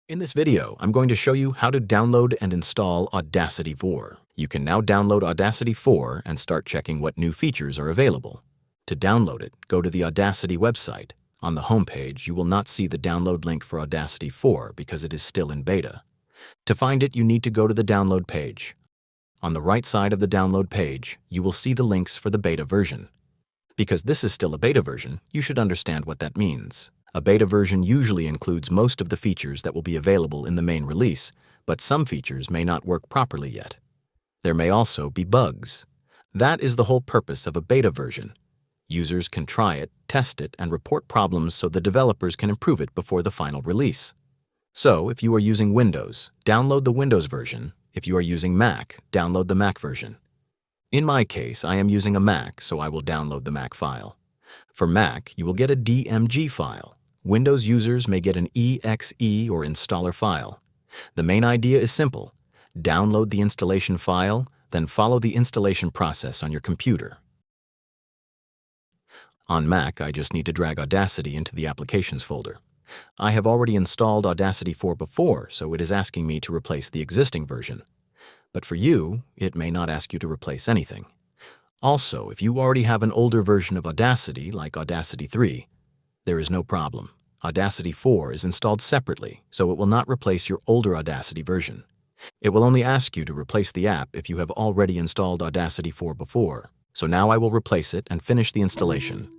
In this video, I'm going to show you how to download and install Audacity 4. You can now download Audacity 4 and start checking what new features are available. To download it, go to the Audacity website. On the homepage, you will not see the download link for Audacity 4 because it is still in beta. To find it, you need to go to the download page. On the right side of the download page, you will see the links for the beta version. Because this is still a beta version, you should understand what that means. A beta version usually includes most of the features that will be available in the main release, but some features may not work properly yet. There may also be bugs. That is the whole purpose of a beta version. Users can try it, test it, and report problems so the developers can improve it before the final release. So, if you are using Windows, download the Windows version. If you are using Mac, download the Mac version. In my case, I am using a Mac, so I will download the Mac file. For Mac, you will get a DMG file. Windows users may get an exe or installer file. The main idea is simple. Download the installation file, then follow the installation process on your computer. On Mac, I just need to drag Audacity into the Applications folder. I have already installed Audacity 4 before, so it is asking me to replace the existing version. But for you, it may not ask you to replace anything. Also, if you already have an older version of Audacity, like Audacity 3, there is no problem. Audacity 4 is installed separately, so it will not replace your older Audacity version. It will only ask you to replace the app if you have already installed Audacity 4 before. So now I will replace it and finish the installation.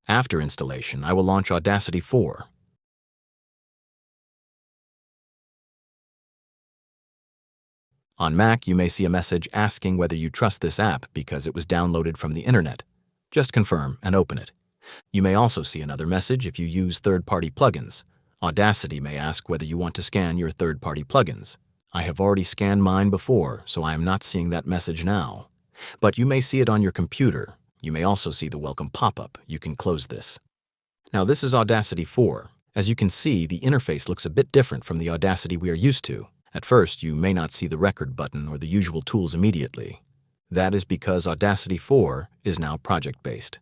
After installation, I will launch Audacity 4. On Mac, you may see a message asking whether you trust this app because it was downloaded from the internet. Just confirm and open it. You may also see another message if you use third-party plugins. Audacity may ask whether you want to scan your third-party plugins. I have already scanned mine before, so I am not seeing that message now. But you may see it on your computer. You may also see the welcome pop-up. You can close this. Now this is Audacity 4. As you can see, the interface looks a bit different from the Audacity we are used to. At first, you may not see the record button or the usual tools immediately. That is because Audacity 4 is now project-based.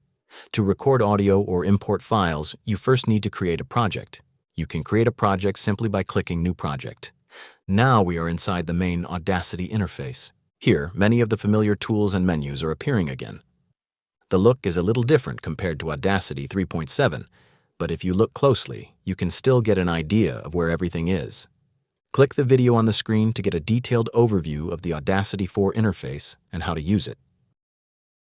To record audio or import files, you first need to create a project. You can create a project simply by clicking New Project. Now we are inside the main Audacity interface. Here, many of the familiar tools and menus are appearing again. The look is a little different compared to Audacity 3.7, but if you look closely, you can still get an idea of where everything is. Click the video on the screen to get a detailed overview of the Audacity 4 interface and how to use it.